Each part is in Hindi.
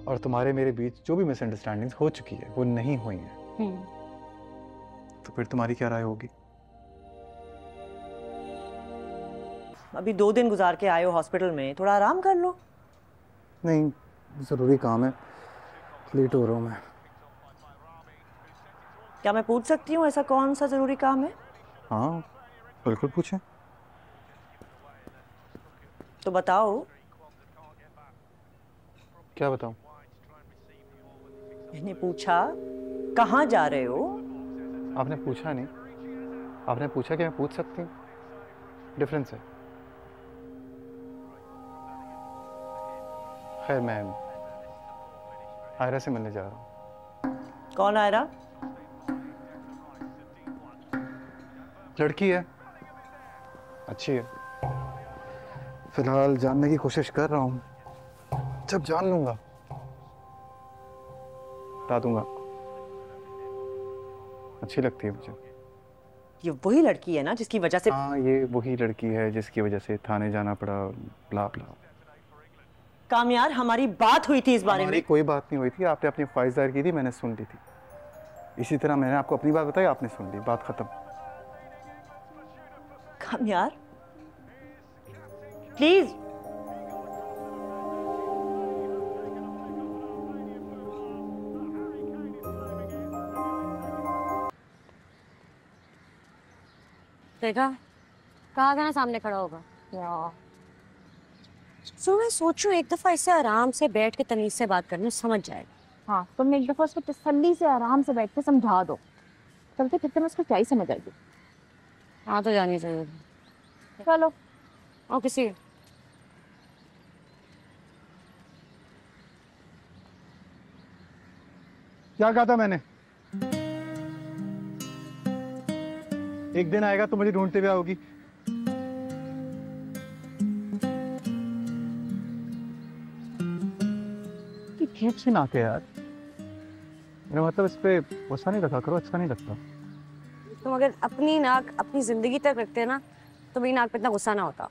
और तुम्हारे मेरे बीच जो भी मिसअंडरस्टैंडिंग्स हो चुकी है वो नहीं हुई है। तो फिर तुम्हारी क्या राय होगी? अभी 2 दिन गुजार के आए हो हॉस्पिटल में, थोड़ा आराम कर लो। नहीं, ज़रूरी काम है, लेट हो रहा हूँ मैं। क्या मैं पूछ सकती हूँ ऐसा कौन सा जरूरी काम है? हाँ, बिल्कुल पूछें। तो बताओ। क्या बताऊँ? मैंने पूछा कहाँ जा रहे हो? आपने पूछा नहीं, आपने पूछा कि मैं पूछ सकती हूँ, डिफरेंस है। खैर, मैं आयरा से मिलने जा रहा हूँ। कौन आयरा? लड़की है, अच्छी है। फिलहाल जानने की कोशिश कर रहा हूँ, जब जान लूंगा बता दूंगा आपको। अच्छी लगती है मुझे। ये वही लड़की है ना जिसकी वजह से? हाँ, ये वही लड़की है जिसकी वजह से थाने जाना पड़ा, ब्ला ब्ला। काम यार, हमारी बात हुई थी इस बारे हमारी में। कोई बात नहीं हुई थी, आपने अपनी ख्वाहिश जाहिर की थी, मैंने सुन ली थी। इसी तरह मैंने आपको अपनी बात बताई, आपने सुन ली, बात खत्म। काम यार, प्लीज। देखा, कहा था ना सामने खड़ा होगा। यार सो मैं सोचूं एक दफा इससे आराम से बैठ के तमीज से बात करने समझ जाएगा। हाँ, तुम एक दफा उसको तसल्ली से आराम से बैठ के समझा दो, चलते फिरते में उसको क्या ही समझ आएगी। हाँ तो जानी चाहिए। चलो। और किसी क्या कहा था मैंने? एक दिन आएगा तो मुझे ढूंढते हुए आओगी। ये अच्छी नाक है यार, मेरा मतलब इस पे गुस्सा नहीं रखा करो, अच्छा नहीं लगता। तुम अगर अपनी नाक अपनी जिंदगी तक रखते ना तो मेरी नाक पे इतना गुस्सा ना होता।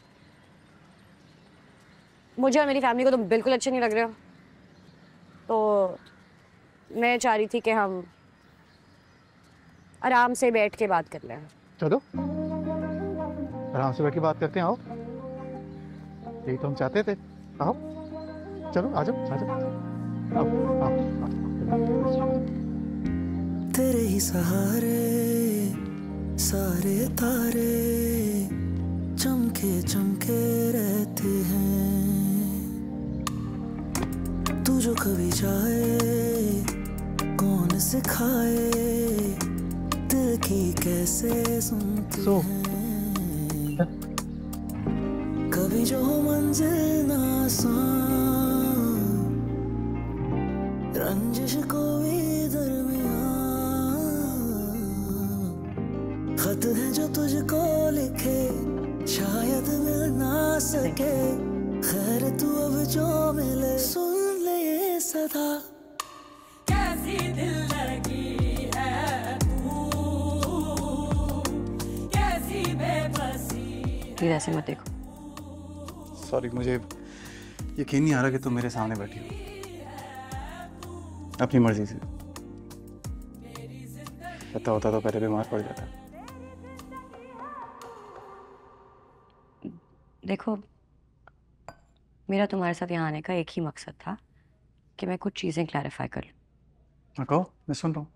मुझे और मेरी फैमिली को तुम बिल्कुल अच्छे नहीं लग रहे हो, तो मैं चाह रही थी कि हम आराम से बैठ के बात कर लें। चलो आराम से बैठ के बात करते हैं, आओ। यही तो हम चाहते थे, आओ। चलो आ जाओ, आ जाओ, आओ, आओ, आओ। तेरे ही सहारे सारे तारे चमके चमके रहते हैं। तू जो कभी जाए कौन सिखाए दिल की कैसे सुनते हैं। कभी जो मंजिल ना आसान रंजिश को भी खत है जो तुझको लिखे शायद मिल ना सके। खैर तू अब जो मिले सुन ले ये सदा। कैसी दिल लगी है तू, कैसी बेबसी। प्लीज ऐसे मत देखो। सॉरी, मुझे यकीन नहीं आ रहा कि तुम मेरे सामने बैठी हो अपनी मर्जी से। पता होता तो पहले बीमार पड़ जाता। देखो, मेरा तुम्हारे साथ यहाँ आने का एक ही मकसद था कि मैं कुछ चीजें क्लैरिफाई कर लूं। कहो, मैं सुन रहा हूँ।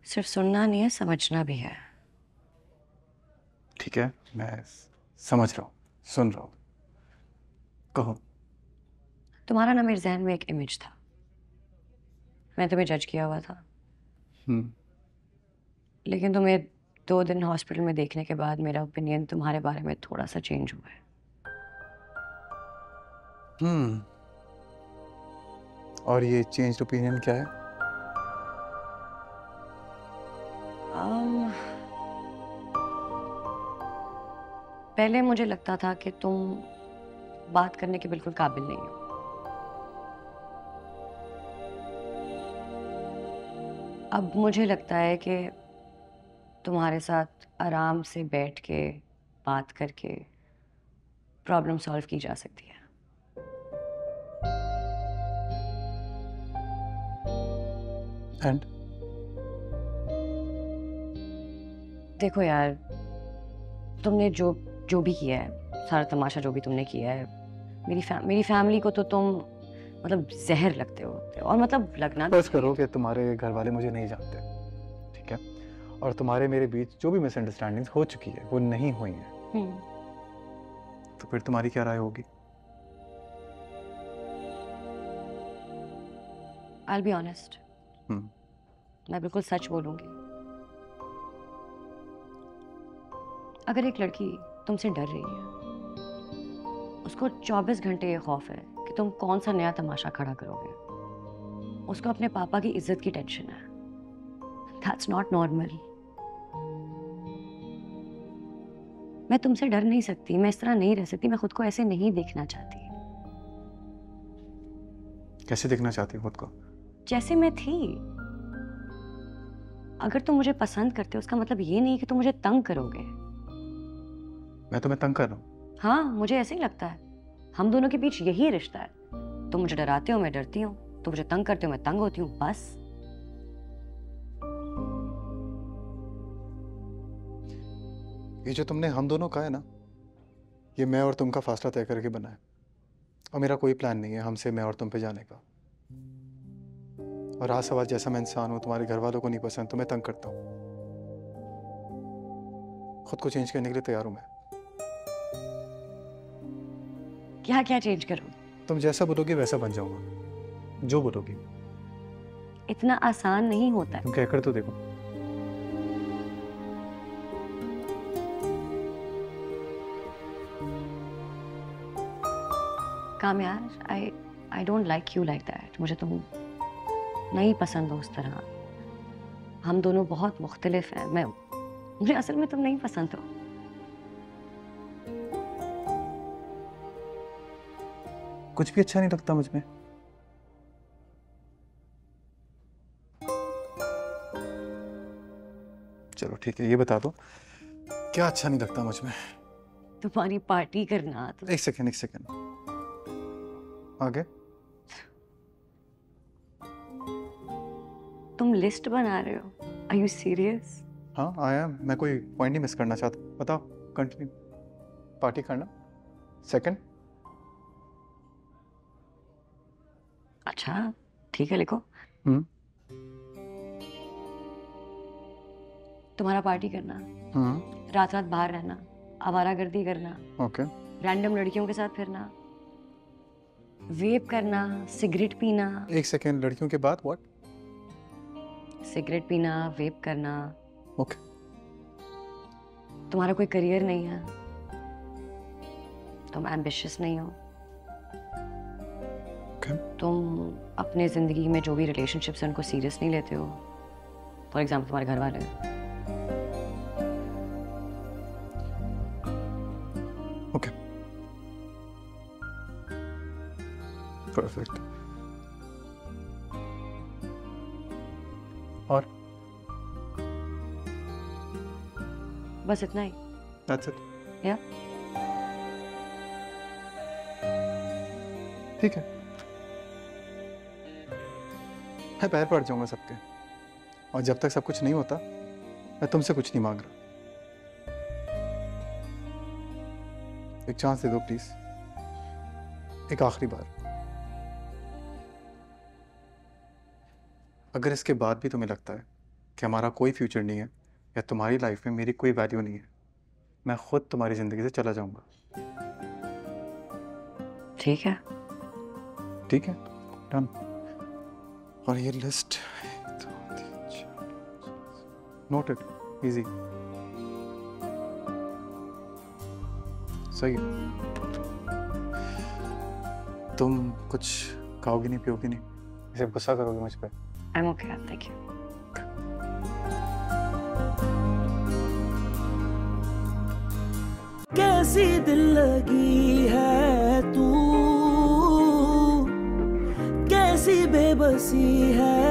सिर्फ सुनना नहीं है, समझना भी है। ठीक है, मैं समझ रहा हूँ, सुन रहा हूँ, कहो। तुम्हारा ना मेरे जहन में एक इमेज था, मैं तुम्हें जज किया हुआ था। लेकिन तुम्हें 2 दिन हॉस्पिटल में देखने के बाद मेरा ओपिनियन तुम्हारे बारे में थोड़ा सा चेंज हुआ है। और ये चेंज ओपिनियन क्या है? पहले मुझे लगता था कि तुम बात करने के बिल्कुल काबिल नहीं हो। अब मुझे लगता है कि तुम्हारे साथ आराम से बैठ के बात करके प्रॉब्लम सॉल्व की जा सकती है। एंड देखो यार, तुमने जो भी किया है, सारा तमाशा जो भी तुमने किया है, मेरी फैमिली को तो तुम मतलब जहर लगते हो, और मतलब लगना बस करो कि तुम्हारे घर वाले मुझे नहीं जानते, ठीक है? और तुम्हारे मेरे बीच जो भी मिसअंडरस्टैंडिंग्स हो चुकी है वो नहीं हुई हैं। तो फिर तुम्हारी क्या राय होगी? I'll be honest, मैं बिल्कुल सच बोलूंगी। अगर एक लड़की तुमसे डर रही है, उसको 24 घंटे ये खौफ है कि तुम कौन सा नया तमाशा खड़ा करोगे, उसको अपने पापा की इज्जत की टेंशन है, That's not normal। मैं तुमसे डर नहीं सकती, मैं इस तरह नहीं रह सकती, मैं खुद को ऐसे नहीं देखना चाहती। कैसे देखना चाहती हो खुद को? जैसे मैं थी। अगर तुम मुझे पसंद करते हो, उसका मतलब ये नहीं कि तुम मुझे तंग करोगे। मैं तुम्हें तंग कर रहा हूँ? हाँ, मुझे ऐसे ही लगता है। हम दोनों के बीच यही रिश्ता है। तुम मुझे डराते हो, मैं डरती हूँ। तुम मुझे तंग करते हो, मैं तंग होती हूँ, बस। ये जो तुमने हम दोनों का है ना, ये मैं और तुम का फासला तय करके बना है, और मेरा कोई प्लान नहीं है हमसे मैं और तुम पे जाने का। और आज सवाल, जैसा मैं इंसान हूं, तुम्हारे घर वालों को नहीं पसंद तो मैं तंग करता हूँ। खुद को चेंज करने के लिए तैयार हूं मैं। क्या क्या चेंज करूं? तुम जैसा बोलोगी वैसा बन जाऊंगा, जो बोलोगी। इतना आसान नहीं होता है। तुम कहकर तो देखो। काम यार, I don't like you like that। मुझे तुम नहीं पसंद हो उस तरह। हम दोनों बहुत मुख्तलिफ हैं। मुझे असल में तुम नहीं पसंद हो। कुछ भी अच्छा नहीं लगता मुझ में। चलो ठीक है, ये बता दो क्या अच्छा नहीं लगता मुझ में? तुम्हारी पार्टी करना तो... एक सेकेंड आगे। तुम लिस्ट बना रहे हो? Are you serious? हाँ आया, मैं कोई पॉइंट नहीं मिस करना चाहता। बताओ, कंटिन्यू। पार्टी करना, सेकंड। अच्छा ठीक है, लिखो। तुम्हारा पार्टी करना, रात रात बाहर रहना, आवारागर्दी करना, ओके, रैंडम लड़कियों के साथ फिरना, वेप करना, सिगरेट पीना। एक सेकेंड, लड़कियों के बाद व्हाट? सिगरेट पीना, वेप करना। ओके। तुम्हारा कोई करियर नहीं है, तुम एम्बिशियस नहीं हो। ओके। तुम अपने जिंदगी में जो भी रिलेशनशिप्स हैं उनको सीरियस नहीं लेते हो। फॉर एग्जाम्पल तुम्हारे घर वाले। Okay, perfect. और बस इतना ही? That's it? या ठीक है, मैं पैर पड़ जाऊंगा सबके, और जब तक सब कुछ नहीं होता मैं तुमसे कुछ नहीं मांग रहा। एक चांस दे दो प्लीज, एक आखिरी बार। अगर इसके बाद भी तुम्हें लगता है कि हमारा कोई फ्यूचर नहीं है या तुम्हारी लाइफ में मेरी कोई वैल्यू नहीं है, मैं खुद तुम्हारी जिंदगी से चला जाऊंगा। ठीक है? ठीक है, डन। और ये लिस्ट नोटेड, इजी, सही है। तुम कुछ खाओगी नहीं, पियोगी नहीं, इसे गुस्सा करोगे मुझ पे? I'm okay, thank you। कैसी दिल लगी है तू, कैसी बेबसी है